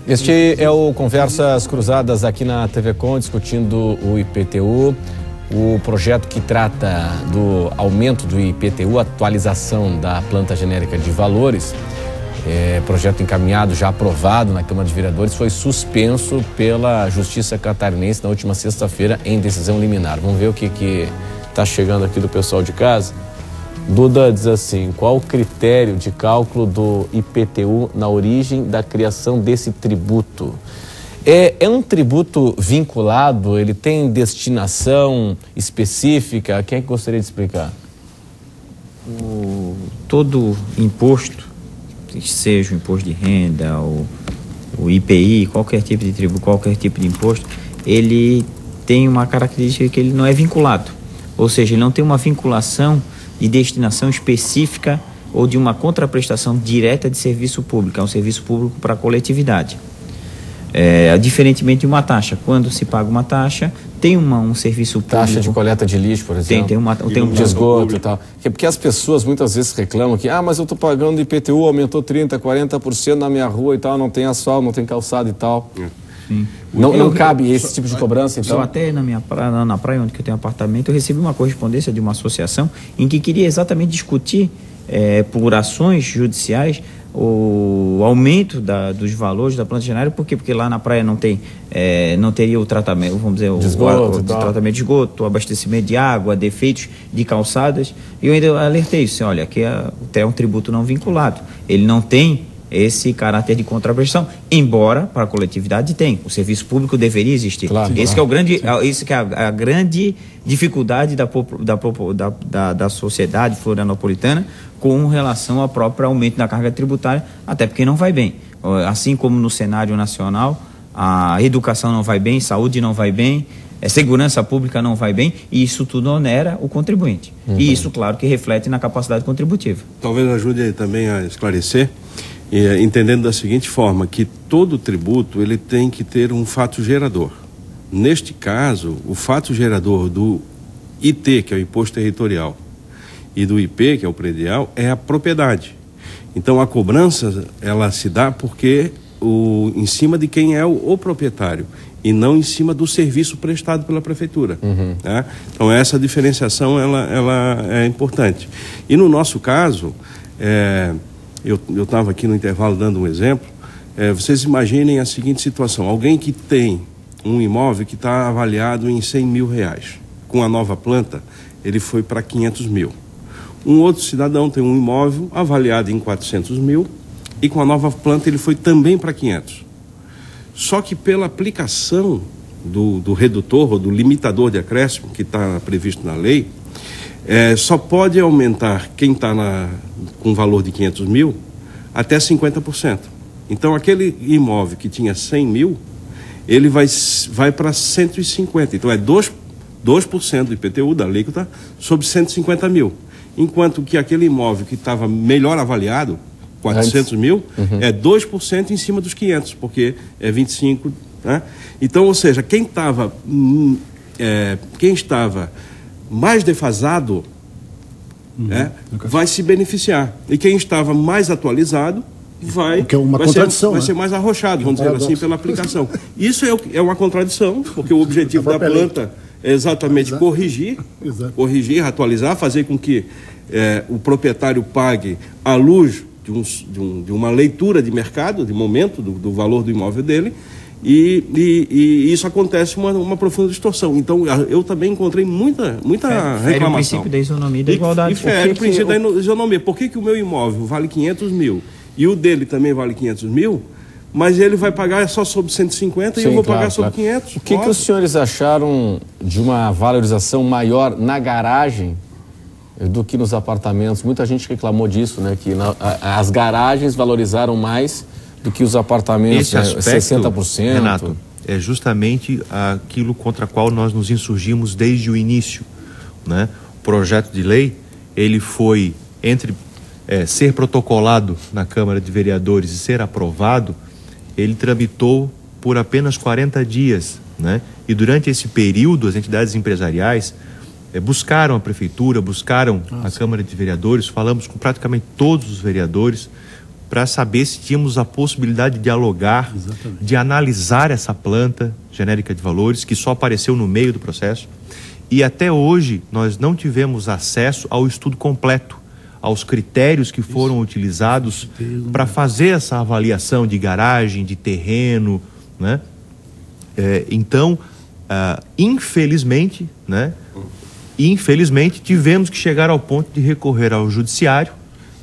Este é o Conversas Cruzadas aqui na TV Com, discutindo o IPTU, o projeto que trata do aumento do IPTU, atualização da planta genérica de valores. Projeto encaminhado, já aprovado na Câmara de Vereadores, foi suspenso pela Justiça Catarinense na última sexta-feira em decisão liminar. Vamos ver o que está chegando aqui do pessoal de casa. Duda diz assim: qual o critério de cálculo do IPTU na origem da criação desse tributo? É um tributo vinculado? Ele tem destinação específica? Quem é que gostaria de explicar? Todo imposto, seja o imposto de renda, o IPI, qualquer tipo de tributo, qualquer tipo de imposto, ele tem uma característica que ele não é vinculado. Ou seja, ele não tem uma vinculação de destinação específica ou de uma contraprestação direta de serviço público. É um serviço público para a coletividade. Diferentemente de uma taxa. Quando se paga uma taxa, tem um serviço público. Taxa de coleta de lixo, por exemplo. Tem um de esgoto e tal. Porque as pessoas muitas vezes reclamam que, mas eu estou pagando IPTU, aumentou 30%, 40% na minha rua e tal, não tem asfalto, não tem calçado e tal. Sim. Não cabe esse tipo de cobrança, então? Só até na praia onde eu tenho apartamento, eu recebi uma correspondência de uma associação em que queria exatamente discutir, por ações judiciais, o aumento dos valores da planta genérica. Por quê? Porque lá na praia não teria o tratamento, vamos dizer, o tratamento de esgoto, o abastecimento de água, defeitos de calçadas. E eu ainda alertei isso, olha, aqui é um tributo não vinculado. Ele não tem esse caráter de contraprestação, embora para a coletividade tem. O serviço público deveria existir. Claro, esse que é a grande dificuldade da sociedade florianopolitana com relação ao próprio aumento da carga tributária, até porque não vai bem. Assim como no cenário nacional, a educação não vai bem, saúde não vai bem, segurança pública não vai bem, e isso tudo onera o contribuinte. E isso, claro, que reflete na capacidade contributiva. Talvez ajude também a esclarecer, entendendo da seguinte forma, que todo tributo ele tem que ter um fato gerador. Neste caso, o fato gerador do IT, que é o Imposto Territorial, e do IP, que é o predial, é a propriedade. Então a cobrança ela se dá porque em cima de quem é o proprietário e não em cima do serviço prestado pela prefeitura. Tá? Então essa diferenciação ela é importante. E no nosso caso, eu estava aqui no intervalo dando um exemplo. Vocês imaginem a seguinte situação: alguém que tem um imóvel que está avaliado em R$100 mil, com a nova planta ele foi para 500 mil. Um outro cidadão tem um imóvel avaliado em 400 mil e com a nova planta ele foi também para 500. Só que pela aplicação do redutor ou do limitador de acréscimo que está previsto na lei, só pode aumentar quem está com valor de 500 mil até 50%. Então aquele imóvel que tinha 100 mil, ele vai para 150. Então é 2% do IPTU da alíquota sobre 150 mil. Enquanto que aquele imóvel que estava melhor avaliado, 400 mil, é 2% em cima dos 500, porque é 25, né? Então, ou seja, quem estava mais defasado vai se beneficiar. E quem estava mais atualizado vai ser mais arrochado, vamos dizer assim, pela aplicação. Isso é uma contradição, porque o objetivo da planta é exatamente corrigir, atualizar, fazer com que o proprietário pague à luz de uma leitura de mercado, de momento, do valor do imóvel dele, e isso acontece uma profunda distorção. Então, eu também encontrei muita reclamação. O princípio da isonomia da igualdade. O princípio da isonomia. Por que o meu imóvel vale 500 mil e o dele também vale 500 mil, mas ele vai pagar só sobre 150 e eu vou pagar sobre 500? O que os senhores acharam de uma valorização maior na garagem do que nos apartamentos? Muita gente reclamou disso, né? Que as garagens valorizaram mais do que os apartamentos. Esse aspecto, 60%. Renato, é justamente aquilo contra o qual nós nos insurgimos desde o início, né? O projeto de lei, ele foi entre ser protocolado na Câmara de Vereadores e ser aprovado, ele tramitou por apenas 40 dias, né? E durante esse período, as entidades empresariais buscaram a Prefeitura, buscaram a Câmara de Vereadores, falamos com praticamente todos os vereadores, para saber se tínhamos a possibilidade de dialogar, de analisar essa planta genérica de valores, que só apareceu no meio do processo. E até hoje nós não tivemos acesso ao estudo completo, aos critérios que foram utilizados para fazer essa avaliação de garagem, de terreno, né? Então, infelizmente, né? Infelizmente, tivemos que chegar ao ponto de recorrer ao judiciário,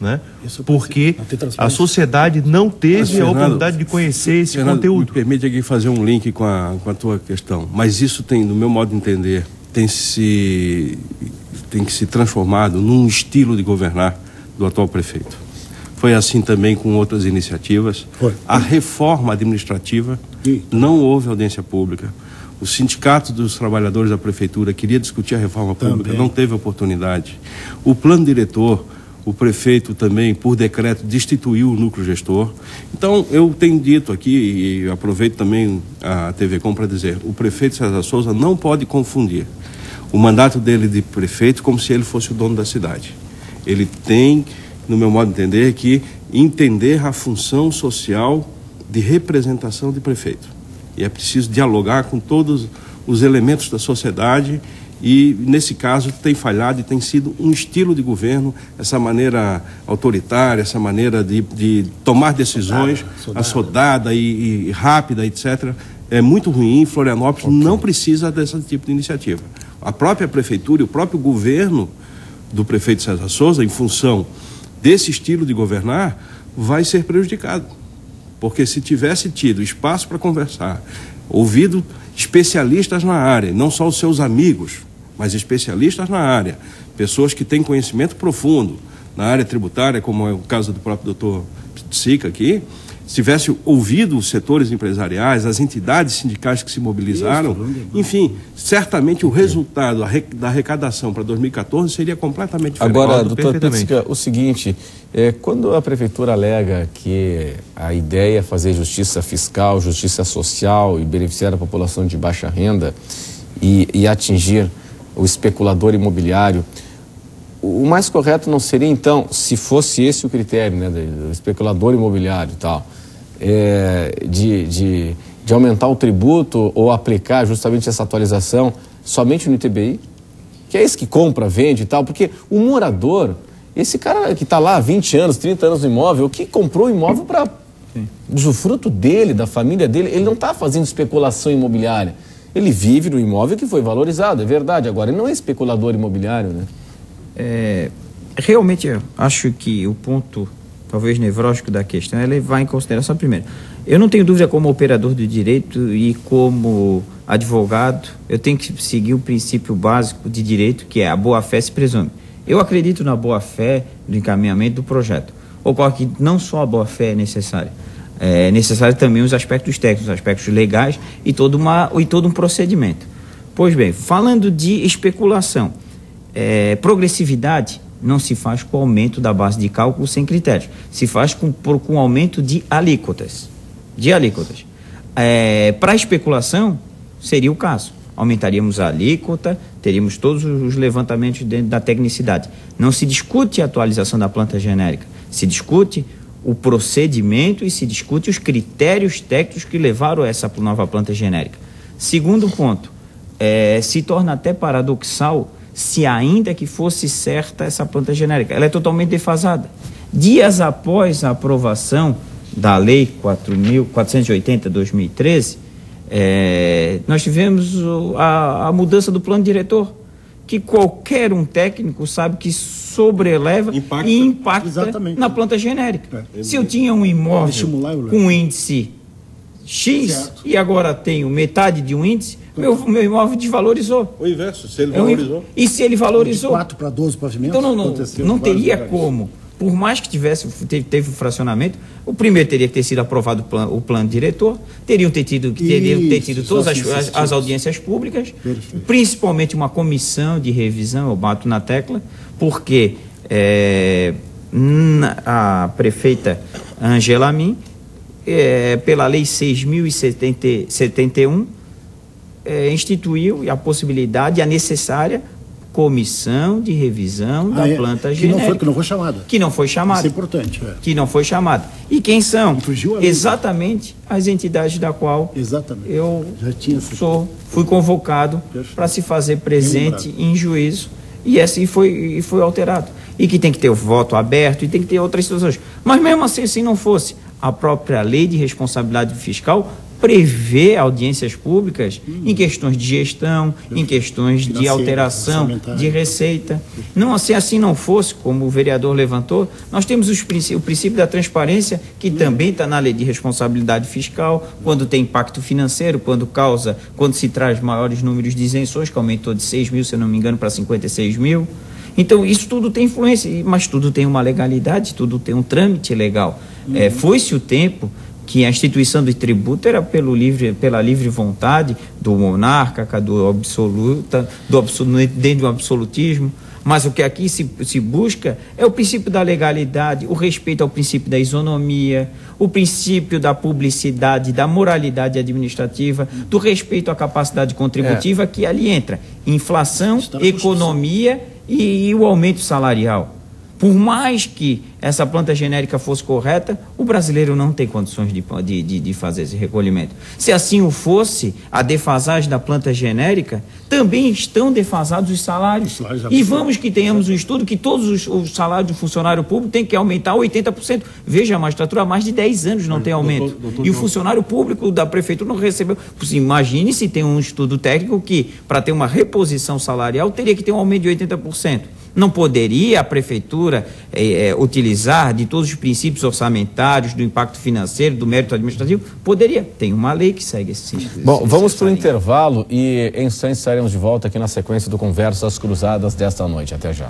né? Porque a sociedade não teve a oportunidade de conhecer esse conteúdo. Me permite aqui fazer um link com a tua questão, mas isso tem, no meu modo de entender, tem que se transformado num estilo de governar do atual prefeito. Foi assim também com outras iniciativas. A reforma administrativa, não houve audiência pública. O Sindicato dos Trabalhadores da Prefeitura queria discutir a reforma pública, não teve oportunidade. O plano diretor, o prefeito também, por decreto, destituiu o núcleo gestor. Então, eu tenho dito aqui, e aproveito também a TV Com para dizer, o prefeito César Souza não pode confundir o mandato dele de prefeito como se ele fosse o dono da cidade. Ele tem, no meu modo de entender, que entender a função social de representação de prefeito. E é preciso dialogar com todos os elementos da sociedade e, nesse caso, tem falhado e tem sido um estilo de governo, essa maneira autoritária, essa maneira de tomar decisões, assodada e rápida, etc. É muito ruim. Florianópolis não precisa desse tipo de iniciativa. A própria prefeitura e o próprio governo do prefeito César Souza, em função desse estilo de governar, vai ser prejudicado. Porque se tivesse tido espaço para conversar, ouvido especialistas na área, não só os seus amigos, mas especialistas na área, pessoas que têm conhecimento profundo na área tributária, como é o caso do próprio doutor Sica aqui, se tivesse ouvido os setores empresariais, as entidades sindicais que se mobilizaram, enfim, certamente o resultado da arrecadação para 2014 seria completamente diferente. Agora, doutor Sica, o seguinte, quando a prefeitura alega que a ideia é fazer justiça fiscal, justiça social e beneficiar a população de baixa renda e atingir o especulador imobiliário, o mais correto não seria, então, se fosse esse o critério, né, do especulador imobiliário e tal, de aumentar o tributo ou aplicar justamente essa atualização somente no ITBI? Que é esse que compra, vende e tal, porque o morador, esse cara que está lá há 20 anos, 30 anos no imóvel, que comprou o imóvel para usufruto dele, da família dele, ele não está fazendo especulação imobiliária. Ele vive no imóvel que foi valorizado, é verdade. Agora, ele não é especulador imobiliário, né? Realmente, eu acho que o ponto, talvez nevrótico da questão, é levar em consideração primeiro. Eu não tenho dúvida, como operador do direito e como advogado, eu tenho que seguir o princípio básico de direito, que é a boa-fé se presume. Eu acredito na boa-fé do encaminhamento do projeto. Ocorre que não só a boa-fé é necessária, é necessário também os aspectos técnicos, os aspectos legais e todo um procedimento. Pois bem, falando de especulação, progressividade não se faz com aumento da base de cálculo sem critérios, se faz com aumento de alíquotas. Para especulação, seria o caso. Aumentaríamos a alíquota, teríamos todos os levantamentos dentro da tecnicidade. Não se discute a atualização da planta genérica, se discute o procedimento e se discute os critérios técnicos que levaram a essa nova planta genérica. Segundo ponto, se torna até paradoxal se ainda que fosse certa essa planta genérica. Ela é totalmente defasada. Dias após a aprovação da Lei 4.480/2013, nós tivemos a mudança do plano diretor, que qualquer um técnico sabe que sobreleva e impacta na planta genérica. Se eu tinha um imóvel com um índice X e agora tenho metade de um índice, meu imóvel desvalorizou. O inverso, se ele valorizou. E se ele valorizou? De 4 para 12 pavimentos? Então não teria como. Por mais que teve o fracionamento, o primeiro teria que ter sido aprovado o plano diretor, teriam ter tido todas as audiências públicas, principalmente uma comissão de revisão, eu bato na tecla, porque a prefeita Angela Amin, pela Lei 6.071, instituiu a possibilidade, a necessária comissão de revisão da planta genérica. Que não foi chamada. Que não foi chamada. Isso é importante. Que não foi chamada. E quem são? Fugiu a lei. Exatamente as entidades da qual eu fui convocado para se fazer presente em juízo. E assim foi alterado. E que tem que ter o voto aberto e tem que ter outras situações. Mas mesmo assim, se não fosse, a própria lei de responsabilidade fiscal prevê audiências públicas em questões de gestão, em questões de alteração de receita. Não, se assim não fosse, como o vereador levantou, nós temos o princípio da transparência, que também está na lei de responsabilidade fiscal, quando tem impacto financeiro, quando se traz maiores números de isenções, que aumentou de 6 mil, se eu não me engano, para 56 mil. Então, isso tudo tem influência, mas tudo tem uma legalidade, tudo tem um trâmite legal. Foi-se o tempo que a instituição do tributo era pela livre vontade do monarca, dentro do absolutismo, mas o que aqui se busca é o princípio da legalidade, o respeito ao princípio da isonomia, o princípio da publicidade, da moralidade administrativa, do respeito à capacidade contributiva, que ali entra inflação, economia e o aumento salarial. Por mais que essa planta genérica fosse correta, o brasileiro não tem condições de fazer esse recolhimento. Se assim o fosse, a defasagem da planta genérica, também estão defasados os salários. E vamos que tenhamos um estudo que todos os salários do funcionário público têm que aumentar 80%. Veja, a magistratura há mais de 10 anos não tem aumento. E o funcionário público da prefeitura não recebeu. Imagine se tem um estudo técnico que, para ter uma reposição salarial, teria que ter um aumento de 80%. Não poderia a prefeitura utilizar de todos os princípios orçamentários, do impacto financeiro, do mérito administrativo? Poderia. Tem uma lei que segue esse Bom, vamos para o intervalo e em instantes estaremos de volta aqui na sequência do Conversas Cruzadas desta noite. Até já.